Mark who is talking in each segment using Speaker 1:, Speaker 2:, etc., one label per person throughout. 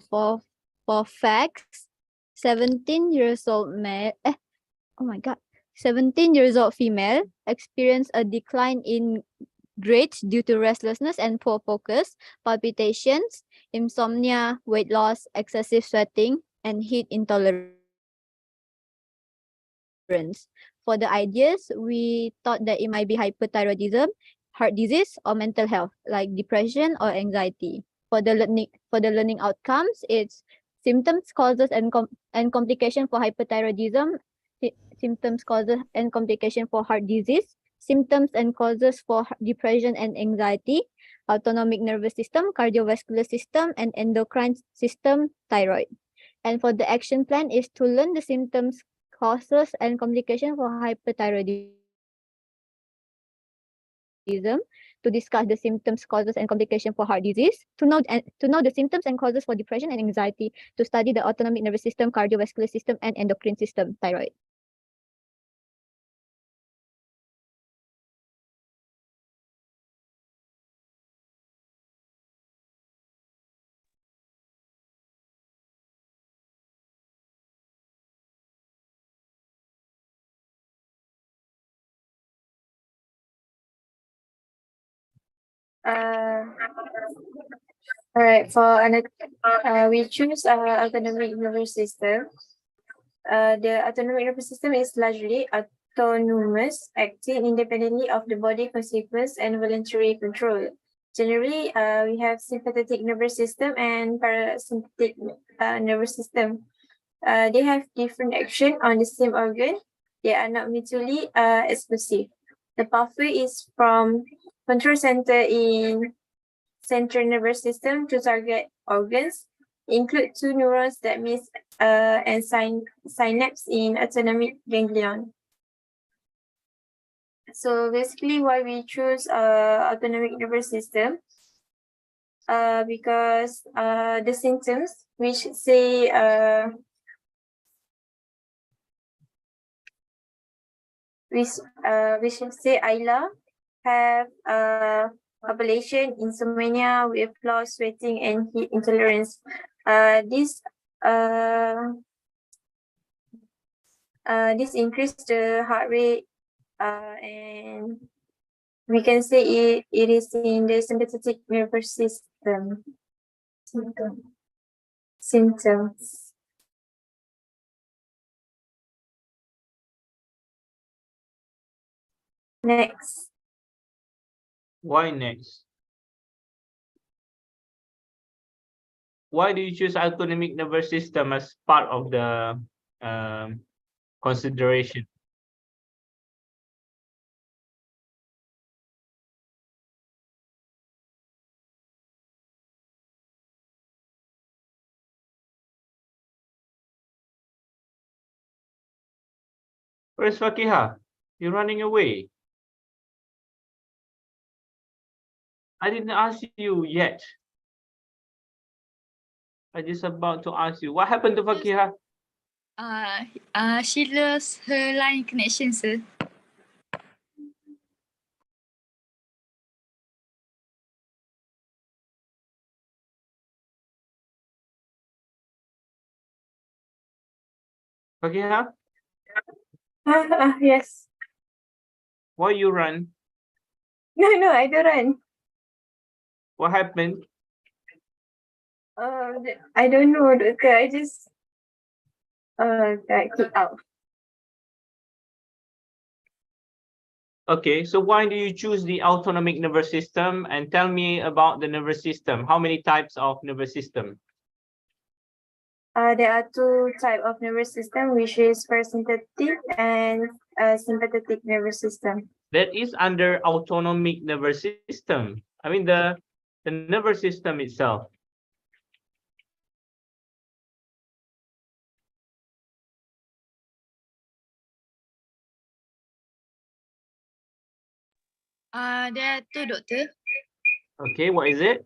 Speaker 1: for facts, 17 years old male. Oh my god. 17 years old female experienced a decline in grades due to restlessness and poor focus, palpitations, insomnia, weight loss, excessive sweating, and heat intolerance. For the ideas, we thought that it might be hyperthyroidism, heart disease, or mental health, like depression or anxiety. For the learning outcomes, it's symptoms, causes, and complication for hyperthyroidism, symptoms, causes, and complication for heart disease, symptoms and causes for depression and anxiety, autonomic nervous system, cardiovascular system, and endocrine system, thyroid. And for the action plan is to learn the symptoms, causes, and complication for hyperthyroidism, to discuss the symptoms, causes, and complication for heart disease, to know the symptoms and causes for depression and anxiety, to study the autonomic nervous system, cardiovascular system, and endocrine system, thyroid.
Speaker 2: Uh, all right. We choose autonomic nervous system. The autonomic nervous system is largely autonomous, acting independently of the body consequence and voluntary control. Generally, we have sympathetic nervous system and parasympathetic nervous system. They have different action on the same organ. They are not mutually exclusive. The pathway is from control center in central nervous system to target organs, include two neurons that meet and synapse in autonomic ganglion. So basically why we choose autonomic nervous system, because the symptoms which say which say ILA have palpitation, insomnia, weight loss, sweating, and heat intolerance. This increase the heart rate, and we can say it is in the sympathetic nervous system. Symptoms. Next.
Speaker 3: Why next? Why do you choose autonomic nervous system as part of the consideration? Where's Fakiha? You're running away. I didn't ask you yet. I just about to ask you. What happened to Fakiha?
Speaker 4: She lost her line connection, sir.
Speaker 3: Fakiha,
Speaker 2: Yes.
Speaker 3: why you run?
Speaker 2: No, I don't run.
Speaker 3: What happened?
Speaker 2: I don't know, doctor. I just got kicked out.
Speaker 3: Okay, so why do you choose the autonomic nervous system? And tell me about the nervous system. How many types of nervous system?
Speaker 2: There are two types of nervous system, which is parasympathetic and sympathetic nervous system.
Speaker 3: That is under autonomic nervous system. I mean the nervous system itself.
Speaker 4: There are two, doctor.
Speaker 3: Okay, what is it?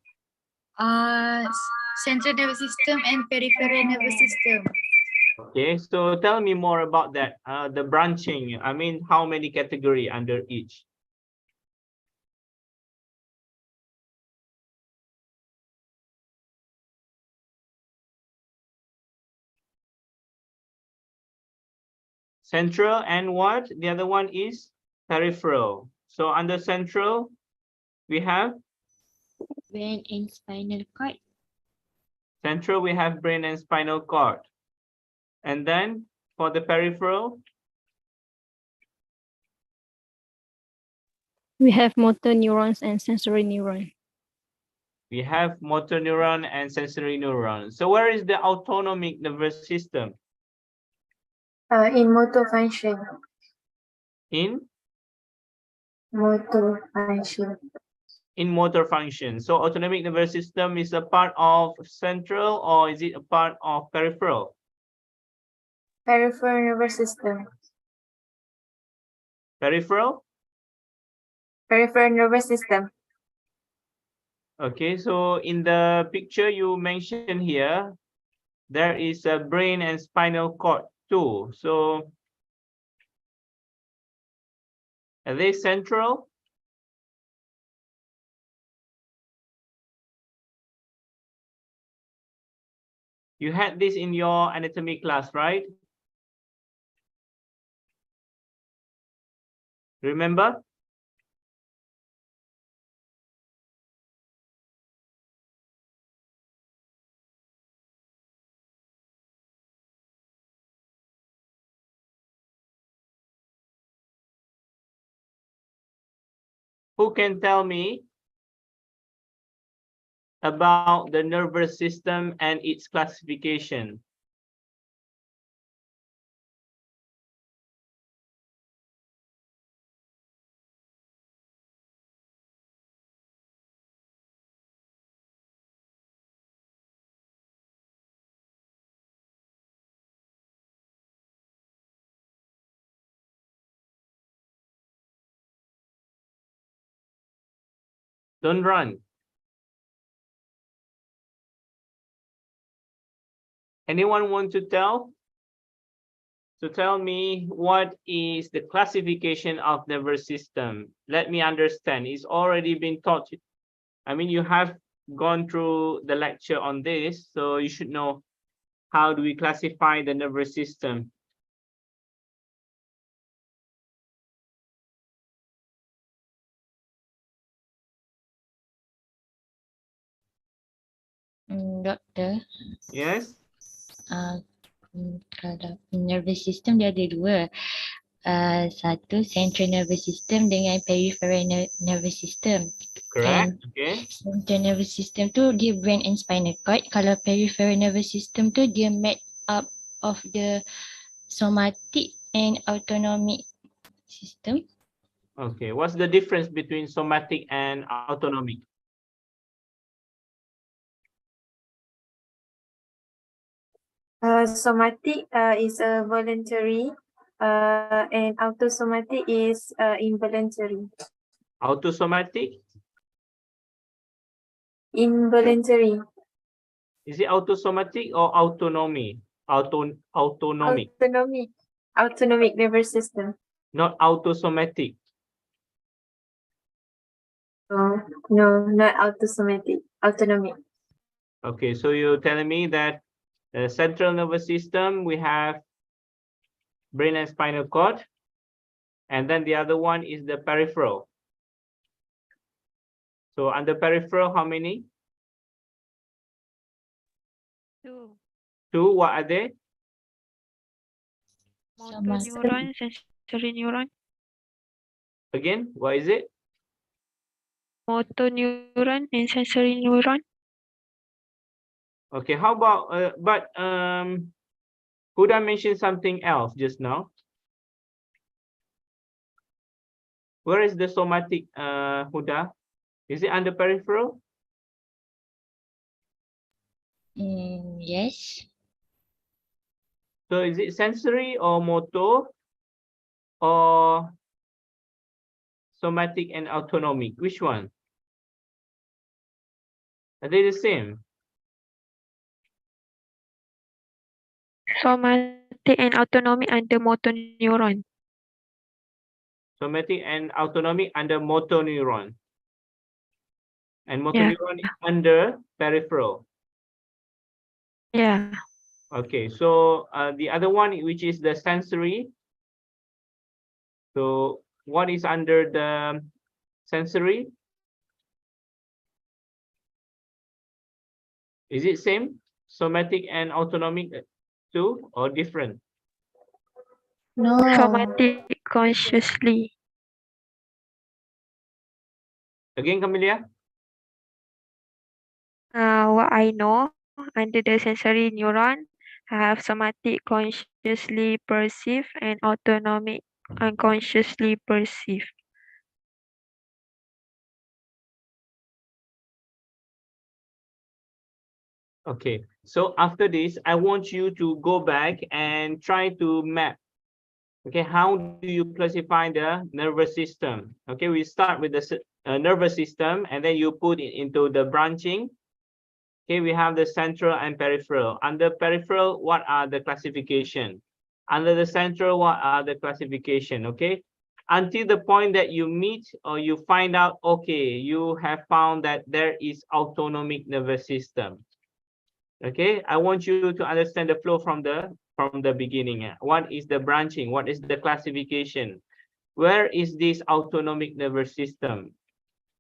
Speaker 4: Central nervous system and peripheral nervous system.
Speaker 3: Okay, so tell me more about that. The branching. I mean, how many category under each? Central and what? The other one is peripheral. So under central, we have
Speaker 5: Brain and spinal cord.
Speaker 3: central, we have brain and spinal cord. And then for the peripheral,
Speaker 6: We have motor neurons and sensory neuron.
Speaker 3: we have motor neuron and sensory neuron. So where is the autonomic nervous system?
Speaker 2: In motor function.
Speaker 3: In
Speaker 2: Motor function.
Speaker 3: motor function. So autonomic nervous system is a part of central, or is it a part of peripheral?
Speaker 2: Peripheral nervous system.
Speaker 3: Peripheral?
Speaker 2: Peripheral nervous system.
Speaker 3: Okay, so in the picture you mentioned here, there is a brain and spinal cord too. So are they central? You had this in your anatomy class, right? Remember? Who can tell me about the nervous system and its classification? Don't run. Anyone want to tell? So tell me, what is the classification of nervous system? Let me understand. It's already been taught. I mean, you have gone through the lecture on this, so you should know how do we classify the nervous system.
Speaker 5: Doktor,
Speaker 3: Yes?
Speaker 5: kalau nervous system dia ada dua. Satu central nervous system dengan peripheral nervous system.
Speaker 3: Correct.
Speaker 5: And
Speaker 3: Okay.
Speaker 5: central nervous system tu dia brain and spinal cord. Kalau peripheral nervous system tu dia made up of the somatic and autonomic system.
Speaker 3: Okay. What's the difference between somatic and autonomic?
Speaker 2: Somatic is voluntary and autosomatic is involuntary.
Speaker 3: Autosomatic?
Speaker 2: Involuntary.
Speaker 3: Is it autosomatic or autonomy? Autonomic,
Speaker 2: Autonomic nervous system.
Speaker 3: not autosomatic.
Speaker 2: No, not autosomatic. Autonomic.
Speaker 3: Okay, so you're telling me that the central nervous system, we have brain and spinal cord, and then the other one is the peripheral. So under peripheral, how many?
Speaker 7: Two.
Speaker 3: Two, what are they?
Speaker 7: Motor
Speaker 5: Somatic.
Speaker 7: neuron, sensory neuron.
Speaker 3: Again, what is it?
Speaker 7: Motor neuron and sensory neuron.
Speaker 3: Okay, how about, Huda mentioned something else just now. Where is the somatic, Huda? Is it under peripheral?
Speaker 5: Yes.
Speaker 3: So is it sensory or motor or somatic and autonomic? Which one? Are they the same?
Speaker 7: Somatic and autonomic under motor neuron.
Speaker 3: Somatic and autonomic under motor neuron. And motor
Speaker 7: Yeah.
Speaker 3: neuron is under peripheral.
Speaker 7: Yeah.
Speaker 3: Okay, so the other one, which is the sensory, So what is under the sensory? Is it same? Somatic and autonomic too, or different?
Speaker 1: No.
Speaker 7: Somatic consciously.
Speaker 3: Again, Camelia?
Speaker 7: What I know, under the sensory neuron, I have somatic consciously perceive and autonomic unconsciously perceive.
Speaker 3: Okay, so after this, I want you to go back and try to map. Okay, how do you classify the nervous system? Okay, we start with the nervous system, and then you put it into the branching. Okay, we have the central and peripheral. Under peripheral, what are the classification? Under the central, what are the classification? Okay, until the point that you meet or you find out, okay, you have found that there is autonomic nervous system. Okay, I want you to understand the flow from the beginning. What is the branching? What is the classification? Where is this autonomic nervous system?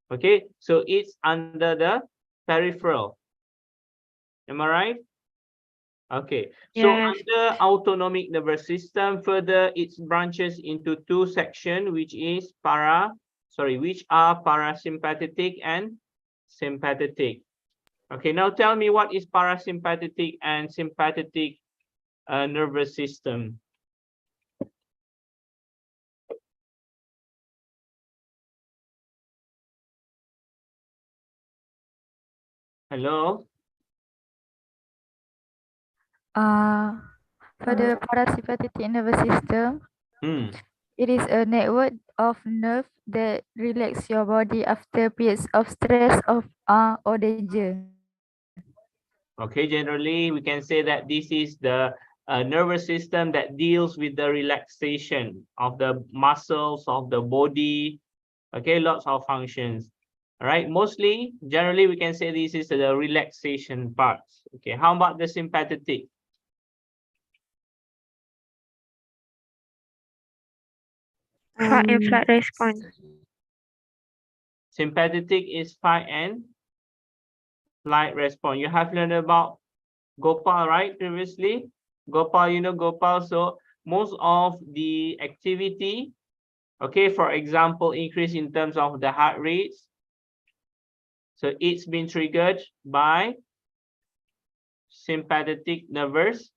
Speaker 3: Okay, so it's under the peripheral. Am I right? Okay, so
Speaker 7: Yes.
Speaker 3: under autonomic nervous system, further it branches into two sections, which are parasympathetic and sympathetic. Okay, now tell me, what is parasympathetic and sympathetic nervous system? Hello?
Speaker 8: For the parasympathetic nervous system, it is a network of nerve that relax your body after periods of stress or danger.
Speaker 3: Okay, generally we can say that this is the nervous system that deals with the relaxation of the muscles of the body. Okay, lots of functions. All right, mostly, generally we can say this is the relaxation parts. Okay, how about the sympathetic?
Speaker 7: Fight and flight response.
Speaker 3: Sympathetic is fight and flight response. You have learned about Gopal, right? Previously, Gopal, you know Gopal. So most of the activity, okay, for example, increase in terms of the heart rates. So it's been triggered by sympathetic nervous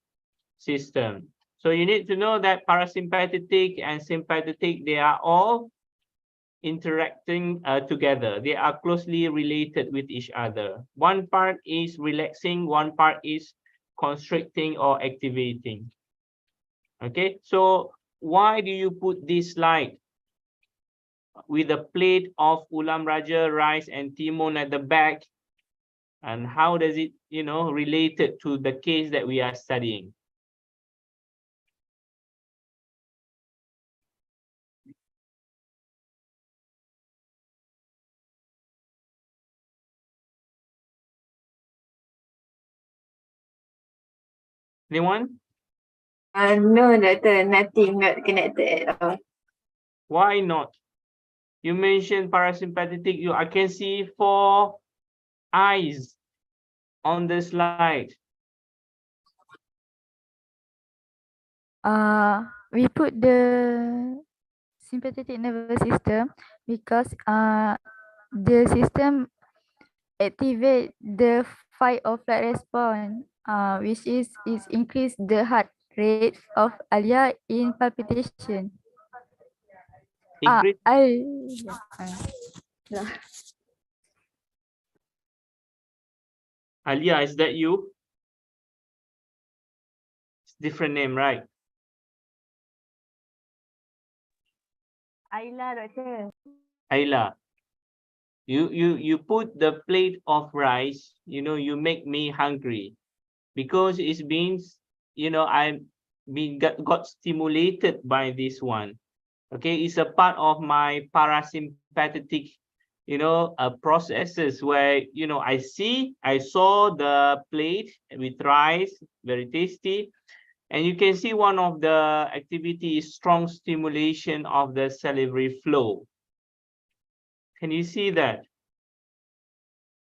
Speaker 3: system. So you need to know that parasympathetic and sympathetic, they are all interacting together. They are closely related with each other. One part is relaxing, one part is constricting or activating. Okay, so why do you put this slide with a plate of ulam raja, rice and timon at the back? And how does it, related to the case that we are studying? Anyone?
Speaker 2: No, doctor, nothing, not connected at all.
Speaker 3: Why not? You mentioned parasympathetic. I can see 4 eyes on the slide.
Speaker 8: We put the sympathetic nervous system because the system activate the fight or flight response, which is increase the heart rate of Alia in palpitation.
Speaker 3: Increase. Alia, is that you? It's different name, right?
Speaker 8: Ayla, doctor.
Speaker 3: Ayla. You put the plate of rice, you make me hungry because it's been, I'm being got stimulated by this one. Okay, it's a part of my parasympathetic, processes where, I saw the plate with rice, very tasty. And you can see one of the activity is strong stimulation of the salivary flow. Can you see that?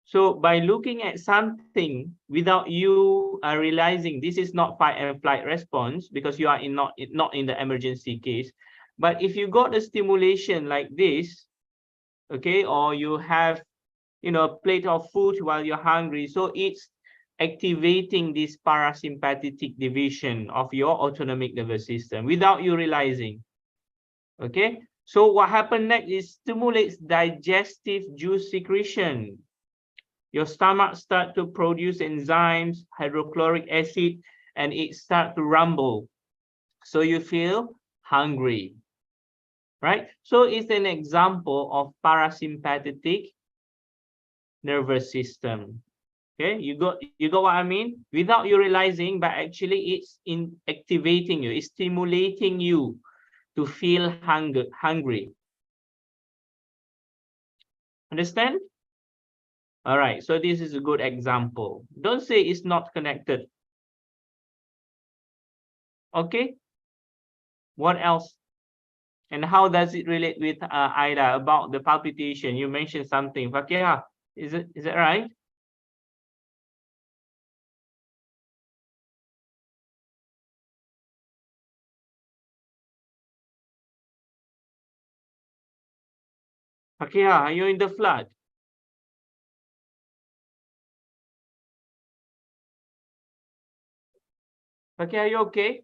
Speaker 3: So by looking at something without you realizing this is not fight and flight response because you are not in the emergency case, but if you got a stimulation like this, okay, or you have, you know, a plate of food while you're hungry, so it's activating this parasympathetic division of your autonomic nervous system without you realizing. Okay, so what happened next is stimulates digestive juice secretion. Your stomach start to produce enzymes, hydrochloric acid, and it start to rumble. So you feel hungry, right? So it's an example of parasympathetic nervous system. Okay, you got what I mean? Without you realizing, but actually it's in activating you, it's stimulating you to feel hungry. Understand? All right, so this is a good example. Don't say it's not connected. Okay, what else? And how does it relate with Ida about the palpitation? You mentioned something. Fakira, is it right? Fakira, are you in the flood? Fakira, are you okay?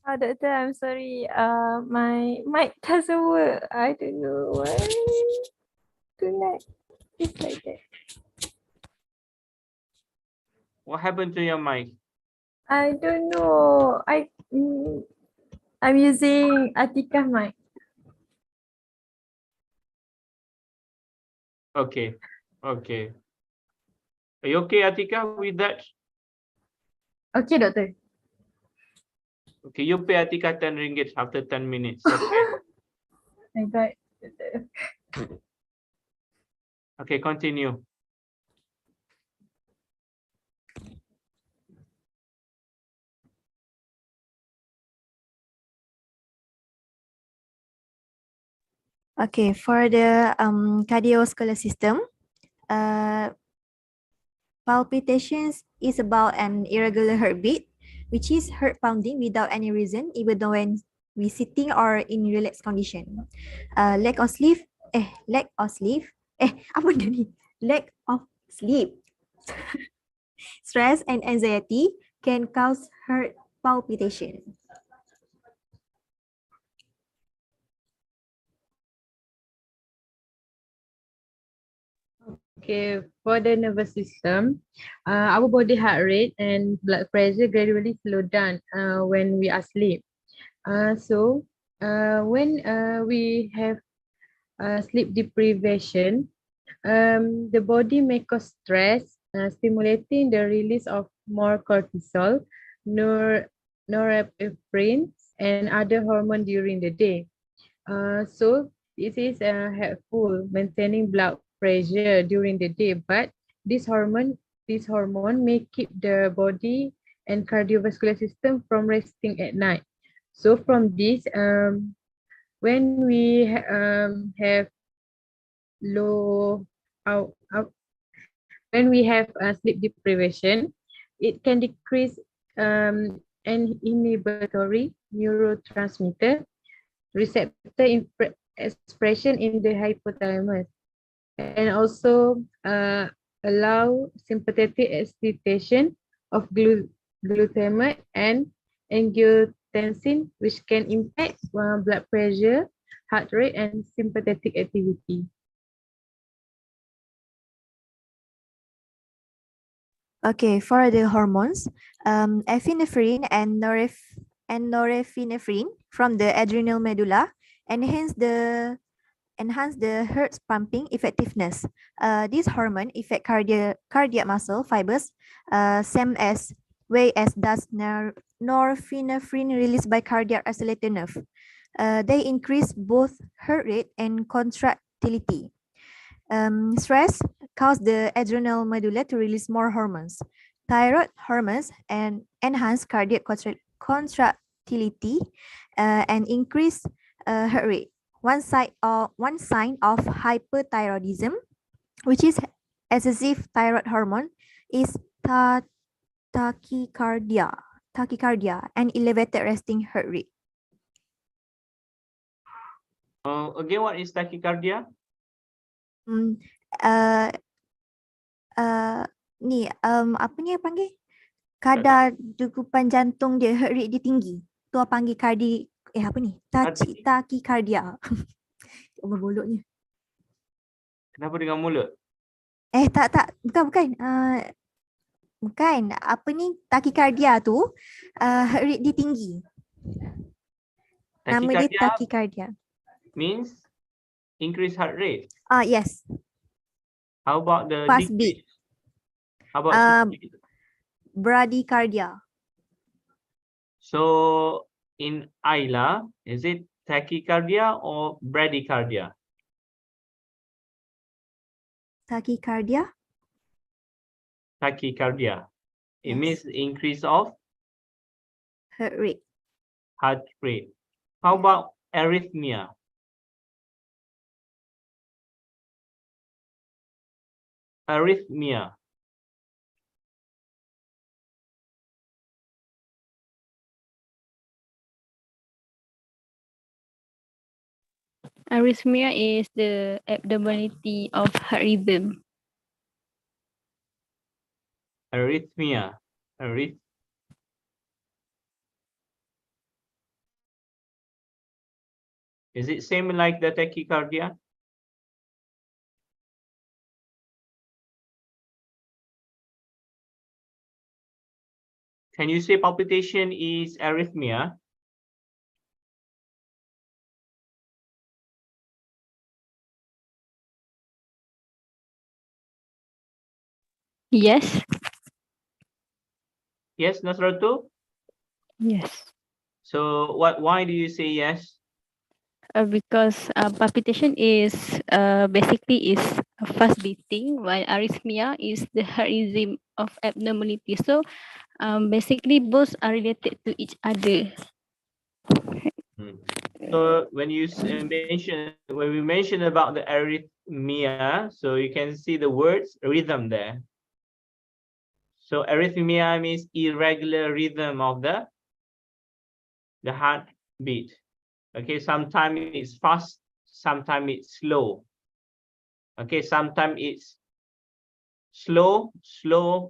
Speaker 8: Doctor, I'm sorry. My mic doesn't work. I don't know why tonight. It's like that.
Speaker 3: What happened to your mic?
Speaker 8: I don't know. I'm using Atika mic.
Speaker 3: Okay, okay. Are you okay, Atika, with that?
Speaker 8: Okay, doctor.
Speaker 3: Okay, you pay Atika 10 ringgit after 10 minutes. Okay.
Speaker 8: I got
Speaker 3: Okay, continue.
Speaker 9: Okay, for the cardiovascular system, palpitations is about an irregular heartbeat, which is heart pounding without any reason, even though when we sitting or in relaxed condition. Lack of sleep, apa dia ni? Lack of sleep, stress and anxiety can cause heart palpitation.
Speaker 10: Okay, for the nervous system, our body heart rate and blood pressure gradually slow down when we are asleep. So when we have sleep deprivation, the body may cause stress, stimulating the release of more cortisol, norepinephrine, and other hormones during the day. So this is helpful maintaining blood pressure during the day, but this hormone may keep the body and cardiovascular system from resting at night. So from this, when we have low when we have sleep deprivation, it can decrease an inhibitory neurotransmitter receptor expression in the hypothalamus, and also allow sympathetic excitation of glutamate and angiotensin, which can impact blood pressure, heart rate, and sympathetic activity.
Speaker 9: Okay, for the hormones, epinephrine and norepinephrine from the adrenal medulla enhance the heart pumping effectiveness. This hormone affect cardiac muscle fibers, same as way as does norepinephrine released by cardiac accelerator nerve. They increase both heart rate and contractility. Stress causes the adrenal medulla to release more hormones. Thyroid hormones and enhance cardiac contractility and increase heart rate. One sign of hyperthyroidism, which is excessive thyroid hormone, is tachycardia and elevated resting heart rate.
Speaker 3: Again, what is tachycardia?
Speaker 9: Apa ni yang panggil? Kadar degupan jantung dia, heart rate dia tinggi. Tu orang panggil apa ni? Tachycardia. Berboloknya.
Speaker 3: Kenapa dengan mulut?
Speaker 9: Tak. Bukan. Bukan. Apa ni? Tachycardia tu, heart rate dia tinggi. Nama dia tachycardia.
Speaker 3: Means increase heart rate.
Speaker 9: Yes.
Speaker 3: How about the
Speaker 9: Fast
Speaker 3: decrease?
Speaker 9: beat.
Speaker 3: How about
Speaker 9: Bradycardia.
Speaker 3: So in Ayla, is it tachycardia or bradycardia?
Speaker 9: Tachycardia.
Speaker 3: Tachycardia. It
Speaker 9: Yes.
Speaker 3: means increase of
Speaker 9: Heart rate.
Speaker 3: heart rate. How about arrhythmia? Arrhythmia.
Speaker 6: Arrhythmia is the abnormality of heart rhythm.
Speaker 3: Arrhythmia. Is it same like the tachycardia? Can you say palpitation is arrhythmia?
Speaker 6: Yes.
Speaker 3: Yes, Nasratu?
Speaker 6: Yes.
Speaker 3: So why do you say yes?
Speaker 6: Because palpitation is basically is a fast beating, while arrhythmia is the heart rhythm of abnormality. So basically both are related to each other.
Speaker 3: So when we mention about the arrhythmia, so you can see the words rhythm there. So arrhythmia means irregular rhythm of the heartbeat. Okay, sometimes it's fast, sometimes it's slow. Okay, sometimes it's slow,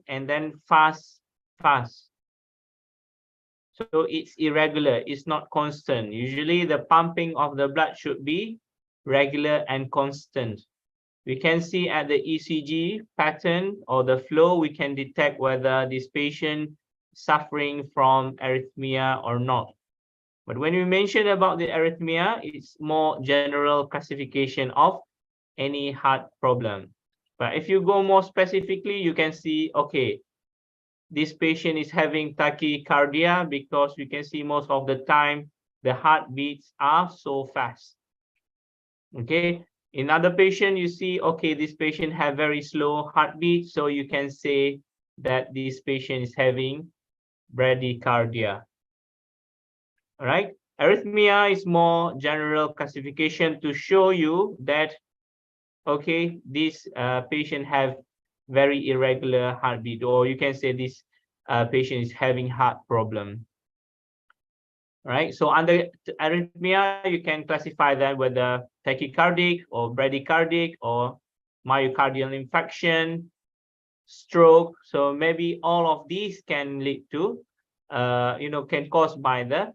Speaker 3: and then fast. So it's irregular, it's not constant. Usually the pumping of the blood should be regular and constant. We can see at the ECG pattern or the flow, we can detect whether this patient is suffering from arrhythmia or not. But when we mention about the arrhythmia, it's more general classification of any heart problem. But if you go more specifically, you can see, okay, this patient is having tachycardia because we can see most of the time the heartbeats are so fast. Okay, in other patient, you see, okay, this patient have very slow heartbeat, so you can say that this patient is having bradycardia. All right, arrhythmia is more general classification to show you that, okay, this patient have very irregular heartbeat, or you can say this patient is having heart problem. Right, so under arrhythmia, you can classify them whether tachycardic or bradycardic or myocardial infarction, stroke. So maybe all of these can lead to, can cause by the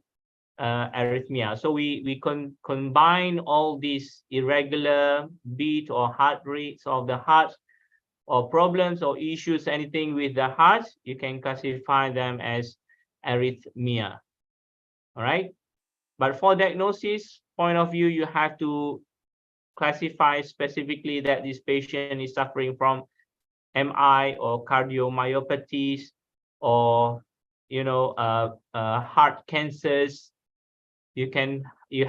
Speaker 3: arrhythmia. So we combine all these irregular beat or heart rates of the heart, or problems or issues, anything with the heart, you can classify them as arrhythmia. All right, but for diagnosis point of view, you have to classify specifically that this patient is suffering from MI or cardiomyopathies, or heart cancers. You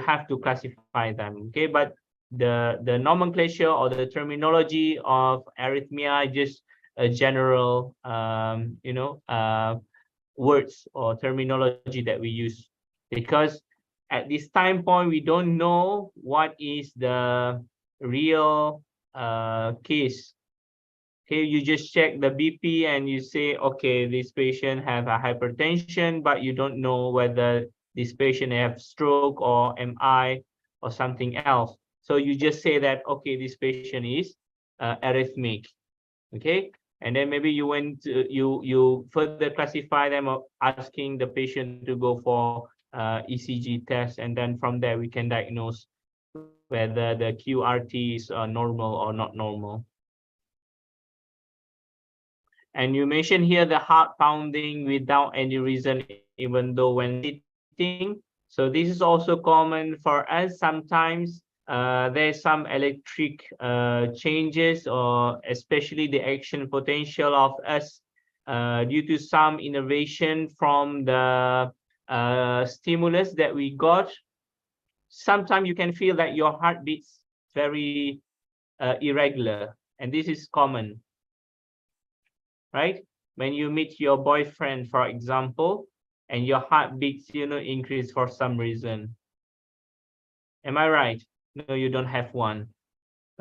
Speaker 3: have to classify them. Okay, but the nomenclature or the terminology of arrhythmia, just a general, words or terminology that we use, because at this time point we don't know what is the real case. Okay, you just check the BP and you say, okay, this patient have a hypertension, but you don't know whether this patient have stroke or MI or something else. So you just say that, okay, this patient is arrhythmic. Okay, and then maybe you went to, you further classify them of asking the patient to go for ECG test, and then from there we can diagnose whether the QRT is normal or not normal. And you mentioned here the heart pounding without any reason, even though when sitting. So this is also common for us sometimes. There's some electric changes, or especially the action potential of us due to some innervation from the stimulus that we got. Sometimes you can feel that your heart beats very irregular, and this is common, right? When you meet your boyfriend, for example, and your heart beats, increase for some reason. Am I right? No, you don't have one.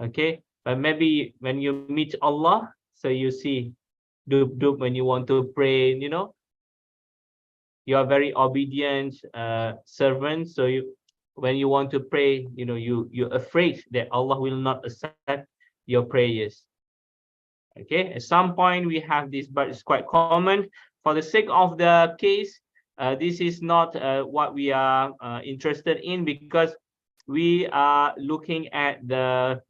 Speaker 3: Okay, but maybe when you meet Allah, so you see, when you want to pray, you are very obedient servant. So when you want to pray, you're afraid that Allah will not accept your prayers. Okay, at some point we have this, but it's quite common. For the sake of the case, this is not what we are interested in, because we are looking at the